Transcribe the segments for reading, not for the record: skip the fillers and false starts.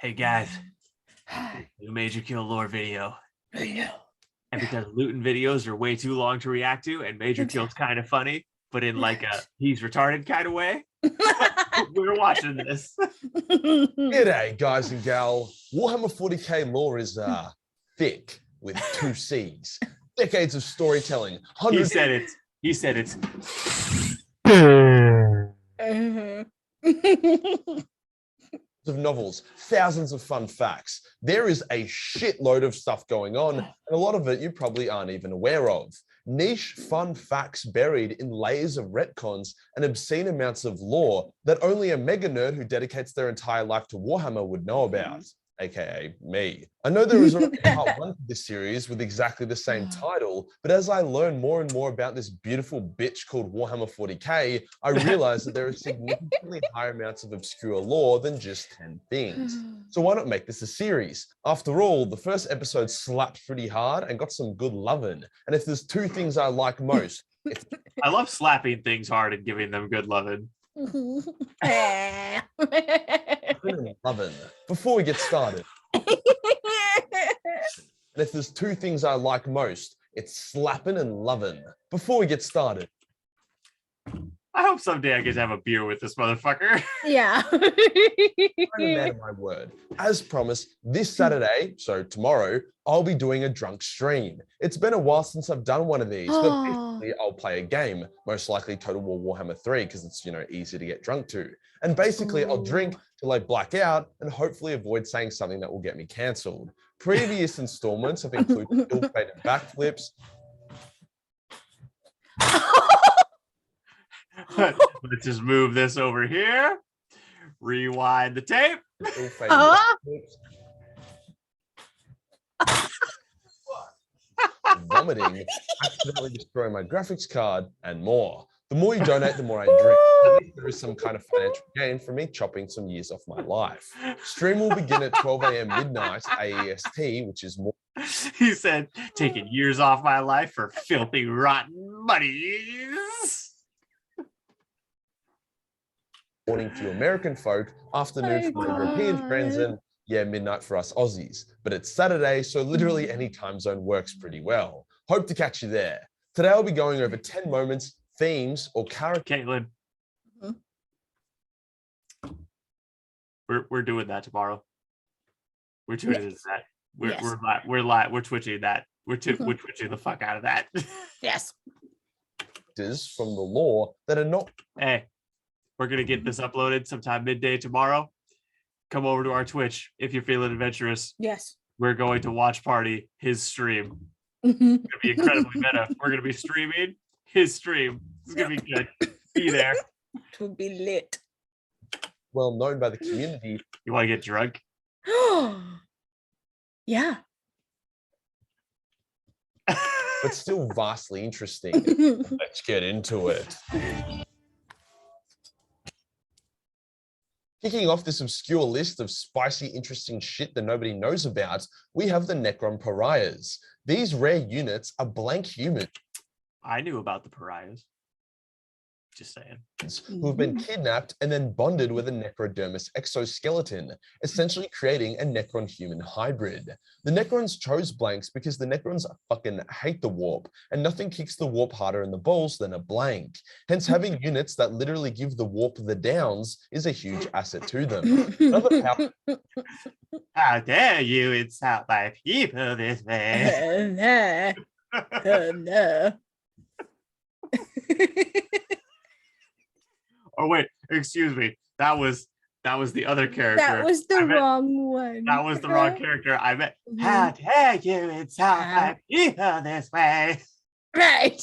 Hey guys, new majorkill lore video. And because looting videos are way too long to react to, and majorkill's kind of funny, but in like a he's retarded kind of way, we're watching this. G'day, guys and gal. Warhammer 40k lore is thick with 2 C's. Decades of storytelling. He said it's. Of novels, thousands of fun facts. There is a shitload of stuff going on, and a lot of it you probably aren't even aware of. Niche fun facts buried in layers of retcons and obscene amounts of lore that only a mega nerd who dedicates their entire life to Warhammer would know about, aka me. I know there is already part 1 to this series with exactly the same title, but as I learn more and more about this beautiful bitch called Warhammer 40k, I realize that there are significantly higher amounts of obscure lore than just 10 things. So why not make this a series? After all, the first episode slapped pretty hard and got some good lovin'. And if there's 2 things I like most, it's I love slapping things hard and giving them good loving. lovin'. Before we get started, and if there's 2 things I like most, it's slapping and loving. Before we get started, I hope someday I get to have a beer with this motherfucker. Yeah. I'm a man of my word. As promised, this Saturday, so tomorrow, I'll be doing a drunk stream. It's been a while since I've done one of these, but basically I'll play a game, most likely Total War Warhammer 3, because it's, easy to get drunk to. And basically I'll drink till I black out and hopefully avoid saying something that will get me cancelled. Previous installments have included ill-fated backflips. Let's just move this over here. Rewind the tape. Vomiting, accidentally destroying my graphics card, and more. The more you donate, the more I drink. At least there is some kind of financial gain from me chopping some years off my life. Stream will begin at 12 a.m. midnight AEST, which is more. He said, taking years off my life for filthy, rotten monies. Morning for you American folk, afternoon for my European friends, and midnight for us Aussies. But it's Saturday, so literally any time zone works pretty well. Hope to catch you there. Today I'll be going over 10 moments, themes, or character. Caitlin, we're doing that tomorrow. We're doing that. We're live. We're twitching that. We're twitching the fuck out of that. Yes. From the lore that are not. Hey, we're gonna get this uploaded sometime midday tomorrow. Come over to our Twitch if you're feeling adventurous. Yes. We're going to watch party his stream. It's gonna be incredibly meta. We're gonna be streaming his stream. It's gonna be good. Be there. It will be lit. Well known by the community. You want to get drunk? Yeah. But still vastly interesting. Let's get into it. Kicking off this obscure list of spicy, interesting shit that nobody knows about, we have the Necron Pariahs. These rare units are blank humans. I knew about the Pariahs. Just saying. Who have been kidnapped and then bonded with a necrodermis exoskeleton, essentially creating a Necron human hybrid. The Necrons chose blanks because the Necrons fucking hate the warp, and nothing kicks the warp harder in the balls than a blank. Hence, having units that literally give the warp the downs is a huge asset to them. How dare you insult my people this way? No. Oh wait, excuse me. That was the other character. That was the wrong one. That was the wrong character. I meant, how dare you insult my people this way? Right.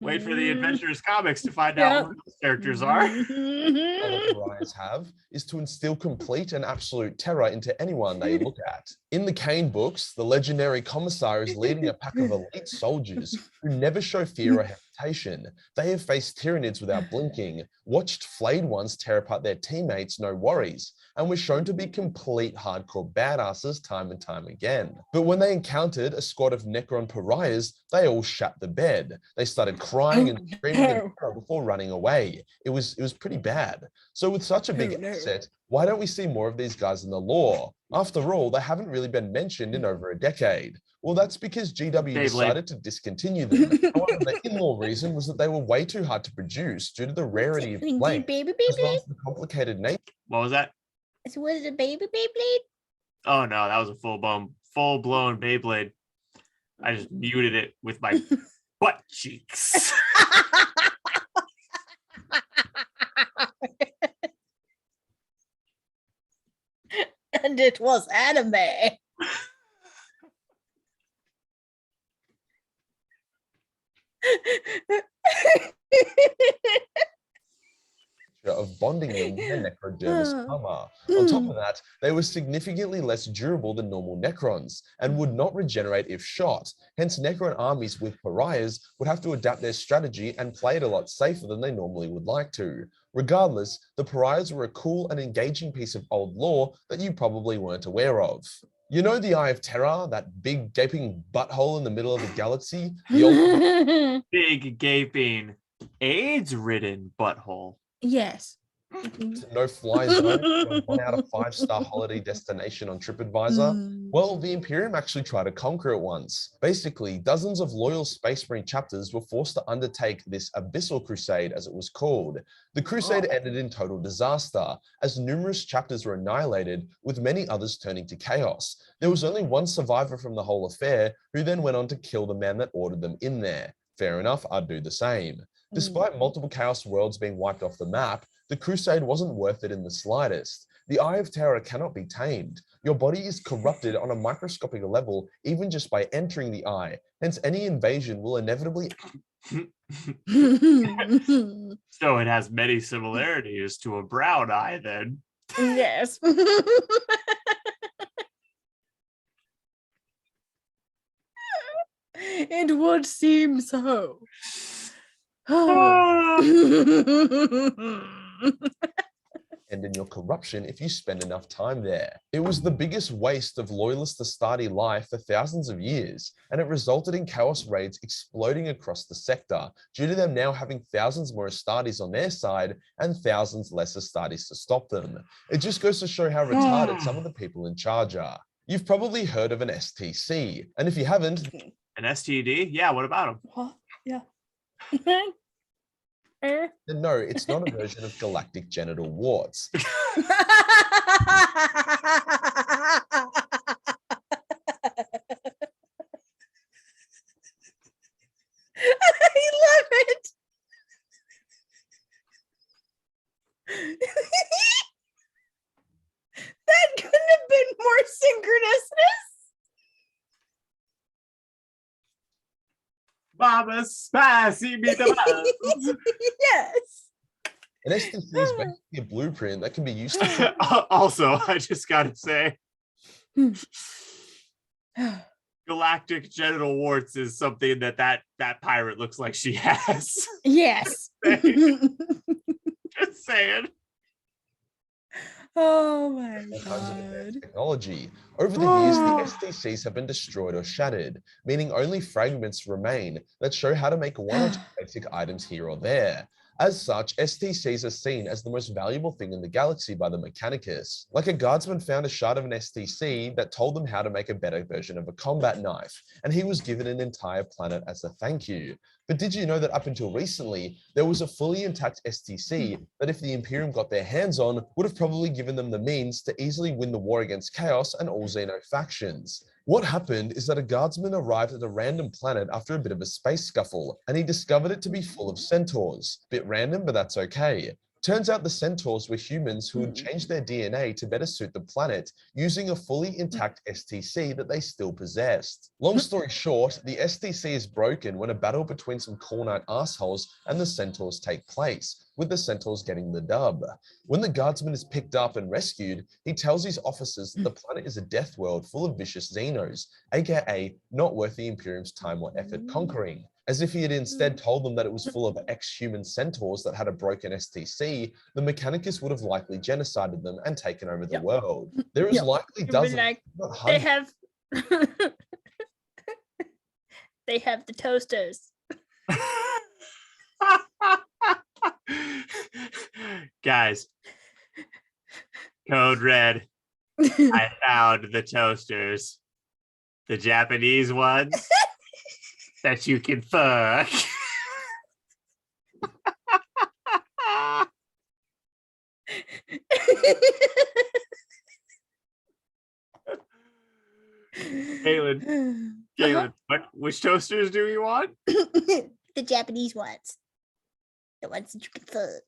Wait for the Adventurous comics to find out what those characters are. What the Pariahs have is to instill complete and absolute terror into anyone they look at. In the Kane books, the legendary commissar is leading a pack of elite soldiers who never show fear or hesitation. reputation. They have faced Tyranids without blinking, watched flayed ones tear apart their teammates, no worries, and were shown to be complete hardcore badasses time and time again. But when they encountered a squad of Necron Pariahs, they all shat the bed. They started crying and screaming in terror before running away. It was pretty bad. So with such a big asset, why don't we see more of these guys in the lore? After all, they haven't really been mentioned in over a decade. Well, that's because GW decided to discontinue them. However, the in-law reason was that they were way too hard to produce due to the rarity of play, as well as the complicated nature. What was that? Was it a baby Beyblade? Oh no, that was a full-blown Beyblade. I just muted it with my butt cheeks. And it was anime. Of bonding them with their necrodermis armor. On top of that, they were significantly less durable than normal Necrons and would not regenerate if shot. Hence, Necron armies with Pariahs would have to adapt their strategy and play it a lot safer than they normally would like to. Regardless, the Pariahs were a cool and engaging piece of old lore that you probably weren't aware of. You know the Eye of Terror, that big gaping butthole in the middle of the galaxy? The old Big gaping AIDS-ridden butthole. Yes. no-fly zone, a 1 out of 5-star holiday destination on TripAdvisor? Well, the Imperium actually tried to conquer it once. Basically, dozens of loyal Space Marine chapters were forced to undertake this Abyssal Crusade, as it was called. The crusade ended in total disaster, as numerous chapters were annihilated, with many others turning to chaos. There was only one survivor from the whole affair, who then went on to kill the man that ordered them in there. Fair enough, I'd do the same. Despite multiple Chaos worlds being wiped off the map, the Crusade wasn't worth it in the slightest. The Eye of Terror cannot be tamed. Your body is corrupted on a microscopic level even just by entering the Eye, hence any invasion will inevitably... So it has many similarities to a brown eye then. Yes. It would seem so. And in your corruption if you spend enough time there. It was the biggest waste of loyalist Astarte life for thousands of years, and it resulted in Chaos raids exploding across the sector, due to them now having thousands more Astartes on their side and thousands less Astartes to stop them. It just goes to show how retarded some of the people in charge are. You've probably heard of an STC, and if you haven't... An STD? Yeah, what about them? What? Yeah. No, it's not a version of Galactic Genital warts. I love it. That couldn't have been more synchronous. Mama spicy me the Yes. An STC is basically a blueprint that can be used to... Also, I just gotta say, Galactic Genital warts is something that pirate looks like she has. Yes. Just saying. Oh my God. god. Technology. Over the years, the STCs have been destroyed or shattered, meaning only fragments remain that show how to make one or two basic items here or there. As such, STCs are seen as the most valuable thing in the galaxy by the Mechanicus. Like a guardsman found a shard of an STC that told them how to make a better version of a combat knife, and he was given an entire planet as a thank you. But did you know that up until recently, there was a fully intact STC that if the Imperium got their hands on, would have probably given them the means to easily win the war against Chaos and all Xeno factions? What happened is that a guardsman arrived at a random planet after a bit of a space scuffle, and he discovered it to be full of centaurs. Bit random, but that's okay. Turns out the centaurs were humans who had changed their DNA to better suit the planet, using a fully intact STC that they still possessed. Long story short, the STC is broken when a battle between some Cornite assholes and the centaurs take place. with the Centaurs getting the dub. When the guardsman is picked up and rescued, he tells his officers that the planet is a death world full of vicious Xenos, aka not worth the Imperium's time or effort conquering. As if he had instead told them that it was full of ex-human centaurs that had a broken STC, the Mechanicus would have likely genocided them and taken over the world. There is likely dozens, Like, not they hundreds. have they have the toasters. Guys, code red. I found the toasters. The Japanese ones that you can fuck. Galen, which toasters do you want? The Japanese ones. The ones that you can fuck.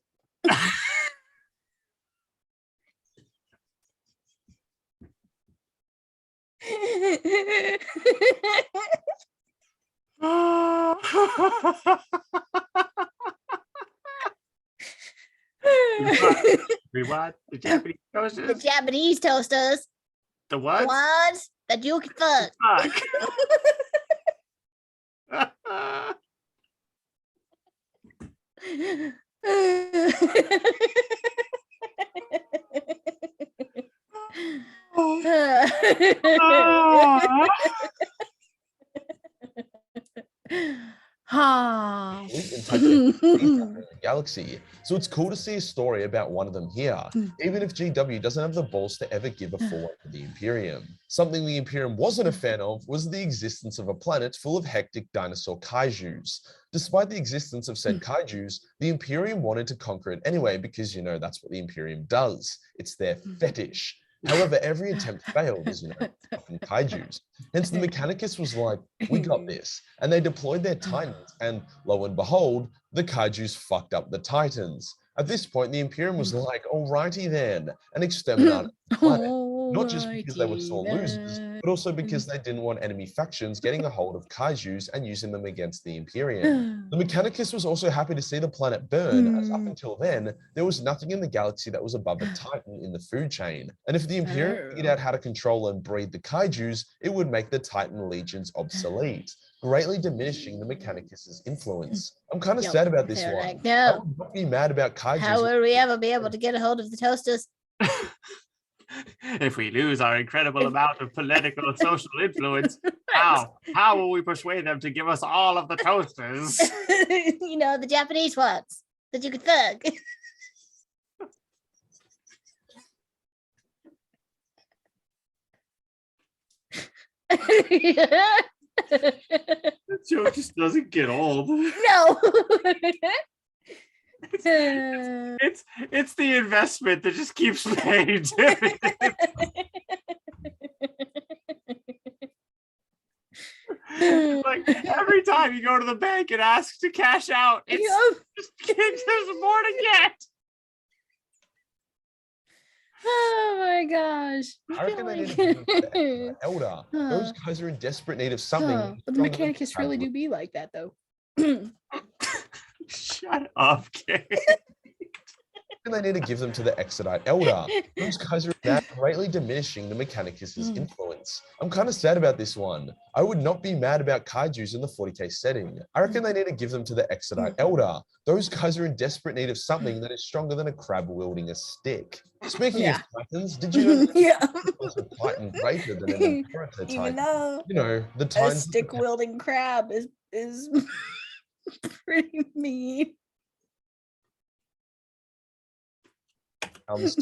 We want the Japanese toasters? The Japanese toasters. The The what? ones that you can fuck. Fuck. Galaxy. So it's cool to see a story about one of them here, even if GW doesn't have the balls to ever give a full one to the Imperium. Something the Imperium wasn't a fan of was the existence of a planet full of hectic dinosaur Kaijus. Despite the existence of said Kaijus, the Imperium wanted to conquer it anyway because, you know, that's what the Imperium does. It's their fetish. However, every attempt failed, as you know, fucking Kaijus. Hence, the Mechanicus was like, we got this. And they deployed their Titans, and lo and behold, the Kaijus fucked up the Titans. At this point, the Imperium was like, alrighty then, and exterminated the planet. Not just because they were sore losers, but also because they didn't want enemy factions getting a hold of Kaijus and using them against the Imperium. The Mechanicus was also happy to see the planet burn, as up until then, there was nothing in the galaxy that was above a Titan in the food chain. And if the Imperium figured out how to control and breed the Kaijus, it would make the Titan legions obsolete, greatly diminishing the Mechanicus's influence. I'm kind of sad about this one. Like, I no. would not be mad about Kaijus. How will we ever be able to get a hold of the toasters? If we lose our incredible amount of political and social influence, how will we persuade them to give us all of the toasters? You know, the Japanese ones that you could fuck. The joke just doesn't get old. No. It's the investment that just keeps paying dividends. Like every time you go to the bank and ask to cash out, it's just there's more to get. Oh my gosh. I reckon they need to give them to the elder. Those guys are in desperate need of something. But the Mechanicus really do be like that, though. Shut up, kid. And they need to give them to the Exodite Elder. Those guys are greatly diminishing the Mechanicus's influence. I'm kind of sad about this one. I would not be mad about Kaijus in the 40k setting. I reckon they need to give them to the Exodite Elder. Those guys are in desperate need of something that is stronger than a crab wielding a stick. Speaking of Titans, did you know that was a Titan greater than an Imperator Titan? Even though You know, the a Titans. stick wielding crab is pretty mean. Yes,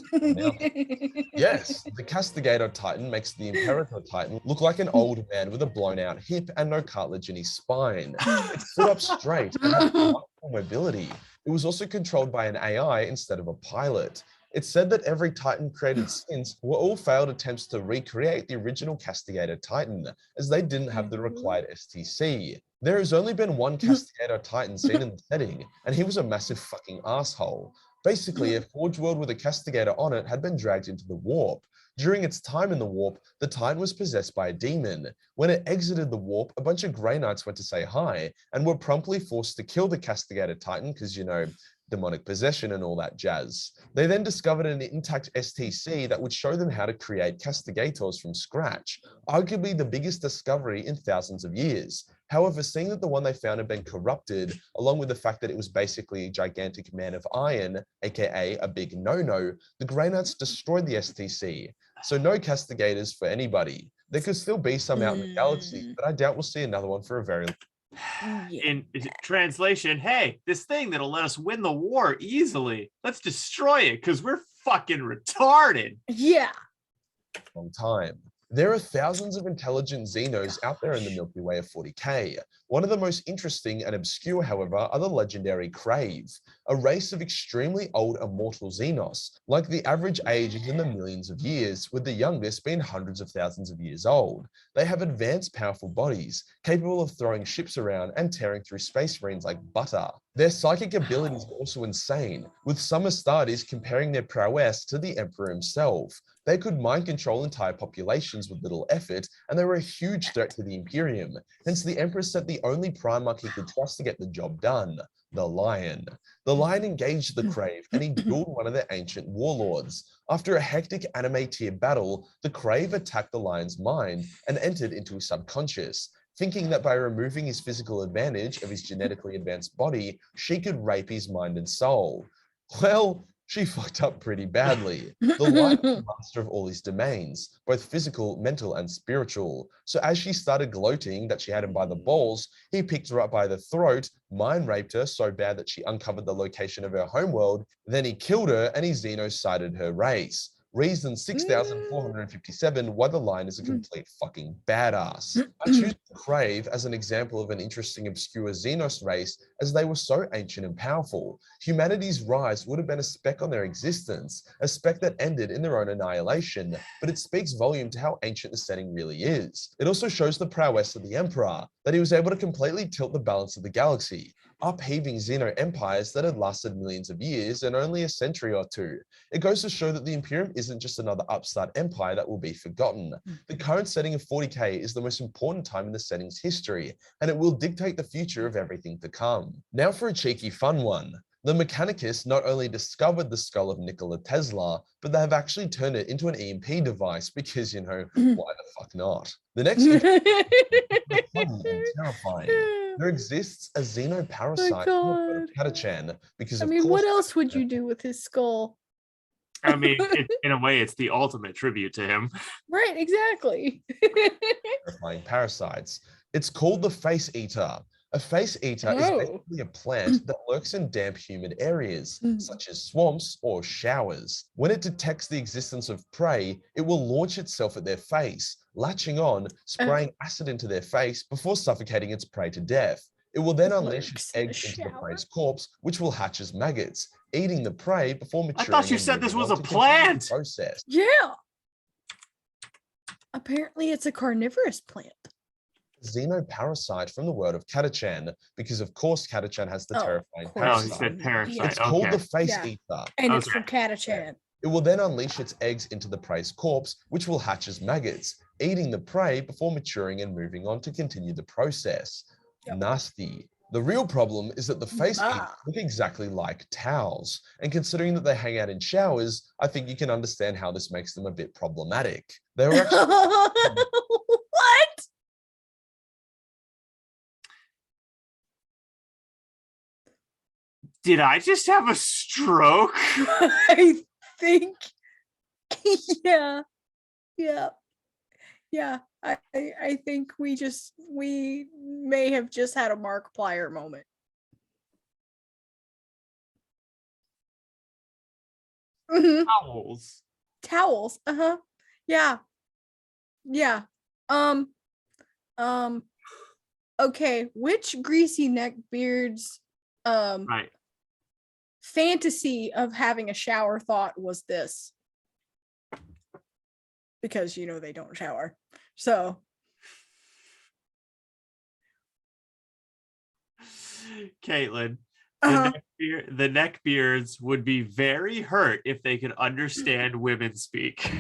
the Castigator Titan makes the Imperator Titan look like an old man with a blown out hip and no cartilage in his spine. It stood up straight and had wonderful mobility. It was also controlled by an AI instead of a pilot. It's said that every Titan created since were all failed attempts to recreate the original Castigator Titan, as they didn't have the required STC. There has only been one Castigator Titan seen in the setting, and he was a massive fucking asshole. Basically, a Forge World with a Castigator on it had been dragged into the warp. During its time in the warp, the Titan was possessed by a demon. When it exited the warp, a bunch of Grey Knights went to say hi, and were promptly forced to kill the Castigator Titan, because, you know, demonic possession and all that jazz. They then discovered an intact STC that would show them how to create Castigators from scratch, arguably the biggest discovery in thousands of years. However, seeing that the one they found had been corrupted, along with the fact that it was basically a gigantic man of iron, aka a big no-no, the Grey Knights destroyed the STC. So no Castigators for anybody. There could still be some out in the galaxy, but I doubt we'll see another one for a very long time. In translation, hey, this thing that'll let us win the war easily, let's destroy it because we're fucking retarded. Yeah. Time. There are thousands of intelligent Xenos out there in the Milky Way of 40K. One of the most interesting and obscure, however, are the legendary Craves, a race of extremely old immortal Xenos. Like, the average age is in the millions of years, with the youngest being hundreds of thousands of years old. They have advanced, powerful bodies, capable of throwing ships around and tearing through space marines like butter. Their psychic abilities are also insane, with some Astartes comparing their prowess to the Emperor himself. They could mind control entire populations with little effort, and they were a huge threat to the Imperium. Hence, the Emperor sent the only Primarch he could trust to get the job done, the Lion. The Lion engaged the Crave, and he dueled one of their ancient warlords. After a hectic anime tier battle, the Crave attacked the Lion's mind and entered into his subconscious, thinking that by removing his physical advantage of his genetically advanced body, she could rape his mind and soul. Well, she fucked up pretty badly. The Lion was the master of all his domains, both physical, mental, and spiritual. So as she started gloating that she had him by the balls, he picked her up by the throat, mind raped her so bad that she uncovered the location of her homeworld, then he killed her and he xenocided her race. Reason 6,457 why the Lion is a complete fucking badass. I choose the Crave as an example of an interesting obscure Xenos race, as they were so ancient and powerful. Humanity's rise would have been a speck on their existence, a speck that ended in their own annihilation, but it speaks volume to how ancient the setting really is. It also shows the prowess of the Emperor, that he was able to completely tilt the balance of the galaxy, upheaving Xeno empires that had lasted millions of years in only a century or two. It goes to show that the Imperium isn't just another upstart empire that will be forgotten. The current setting of 40K is the most important time in the setting's history, and it will dictate the future of everything to come. Now for a cheeky fun one. The Mechanicus not only discovered the skull of Nikola Tesla, but they have actually turned it into an EMP device because, you know, why the fuck not? The next is funny and terrifying. There exists a xenoparasite called Catachan because of course. What else would you do with his skull? I mean, in a way, it's the ultimate tribute to him. Right, exactly. Terrifying parasites. It's called the face eater. A face eater is basically a plant that lurks in damp, humid areas, such as swamps or showers. When it detects the existence of prey, it will launch itself at their face, latching on, spraying acid into their face before suffocating its prey to death. It will then unleash its eggs into the prey's corpse, which will hatch as maggots, eating the prey before maturing. I thought you said this was a plant. Process. Yeah. Apparently, it's a carnivorous plant. Xenoparasite from the word of Catachan, because of course Catachan has the terrifying Oh, parasite. he said parasite. It's called the face eater. And it's from Catachan. It will then unleash its eggs into the prey's corpse, which will hatch as maggots, eating the prey before maturing and moving on to continue the process. Nasty. The real problem is that the face eaters look exactly like towels, and considering that they hang out in showers, I think you can understand how this makes them a bit problematic. They were actually What? Did I just have a stroke? I think, yeah. I think we may have just had a Markiplier moment. Towels. Yeah. Okay, which greasy neck beards Right. fantasy of having a shower thought was this? Because you know they don't shower. So Caitlin, the neckbeards would be very hurt if they could understand women speak.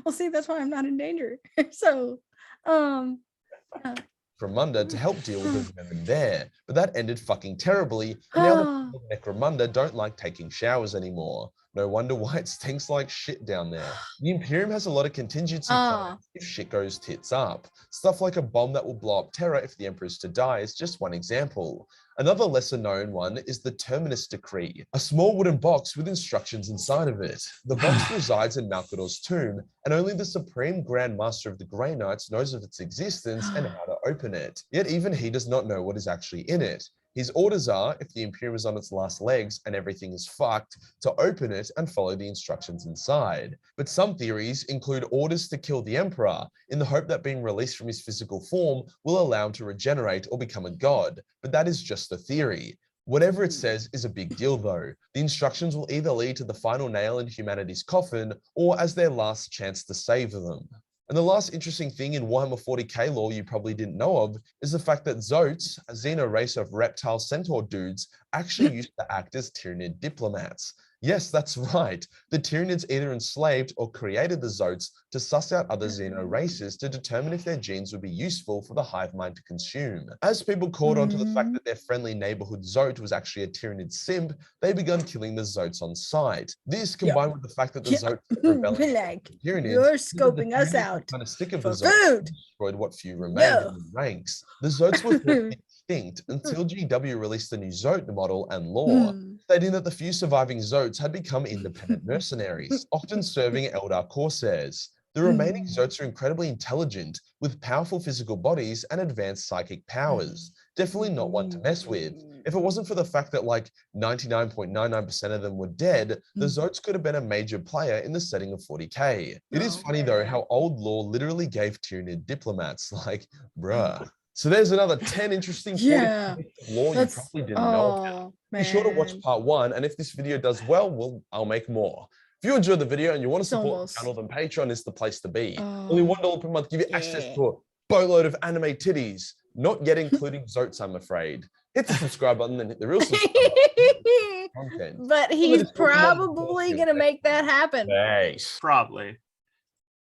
Well, see, that's why I'm not in danger. So yeah. Necromunda to help deal with the venom there, but that ended fucking terribly, and now the people of Necromunda don't like taking showers anymore. No wonder why it stinks like shit down there. The Imperium has a lot of contingency plans if shit goes tits up. Stuff like a bomb that will blow up Terra if the Emperor is to die is just one example. Another lesser known one is the Terminus Decree, a small wooden box with instructions inside of it. The box resides in Malcador's tomb, and only the Supreme Grand Master of the Grey Knights knows of its existence and how to open it. Yet even he does not know what is actually in it. His orders are, if the Imperium is on its last legs and everything is fucked, to open it and follow the instructions inside. But some theories include orders to kill the Emperor, in the hope that being released from his physical form will allow him to regenerate or become a god. But that is just a theory. Whatever it says is a big deal though. The instructions will either lead to the final nail in humanity's coffin, or as their last chance to save them. And the last interesting thing in Warhammer 40k lore you probably didn't know of is the fact that Zoats, a Xeno race of reptile centaur dudes, actually used to act as Tyranid diplomats. Yes, that's right. The Tyranids either enslaved or created the Zoats to suss out other Xeno races to determine if their genes would be useful for the hive mind to consume. As people caught on to the fact that their friendly neighborhood Zoat was actually a Tyranid simp, they began killing the Zoats on sight. This, combined with the fact that the Zoats were rebelling Like, against the Tyranids, you're meant that the scoping us Tyranids out were kind of sick of the for Zoats food. and destroyed what few remained in the ranks. The Zoats were thought extinct until GW released the new Zoat model and lore, stating that the few surviving Zoats had become independent mercenaries, often serving Eldar corsairs. The remaining Zoats are incredibly intelligent, with powerful physical bodies and advanced psychic powers. Definitely not one to mess with. If it wasn't for the fact that like 99.99% of them were dead, the Zoats could have been a major player in the setting of 40k. It is funny though how old lore literally gave Tyranid diplomats, like, bruh. So there's another 10 interesting 40k lore you probably didn't know about. Be sure to watch part 1, and if this video does well, I'll make more. If you enjoyed the video and you want to support the channel, then Patreon is the place to be. Only $1 per month give you access to a boatload of anime titties, not yet including Zoats, I'm afraid. Hit the subscribe button and hit the real subscribe button. Content. But he's probably gonna make that happen. Nice. Probably,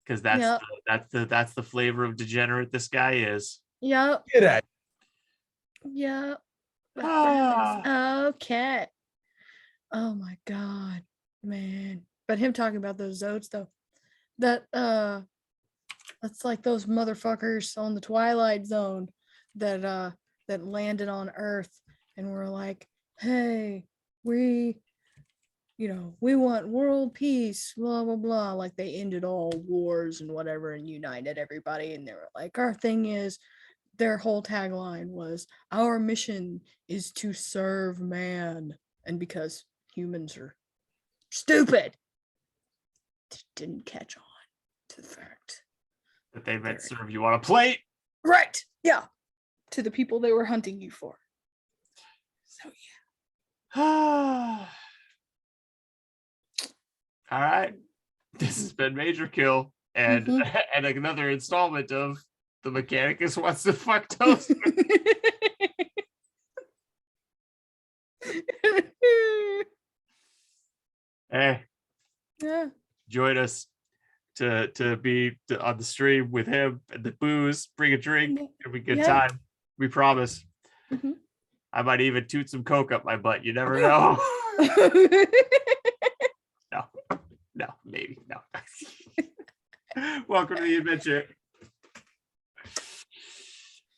because that's the flavor of degenerate this guy is. Yep. Get out. Yep. Okay. Oh my god, man. But him talking about those Zoats though, that's like those motherfuckers on the Twilight Zone that landed on Earth and were like, hey, we want world peace, blah blah blah. Like they ended all wars and whatever and united everybody, and they were like, our thing is, their whole tagline was, our mission is to serve man. And because humans are stupid, they didn't catch on to the fact that they meant serve you on a plate. Right. Yeah. To the people they were hunting you for. So yeah. All right. This has been Major Kill and and another installment of the Mechanicus wants to fuck toast. Hey. Yeah. Join us to be on the stream with him and the booze. Bring a drink. It'll be a good time. We promise. I might even toot some coke up my butt. You never know. No, maybe no. Welcome to the adventure.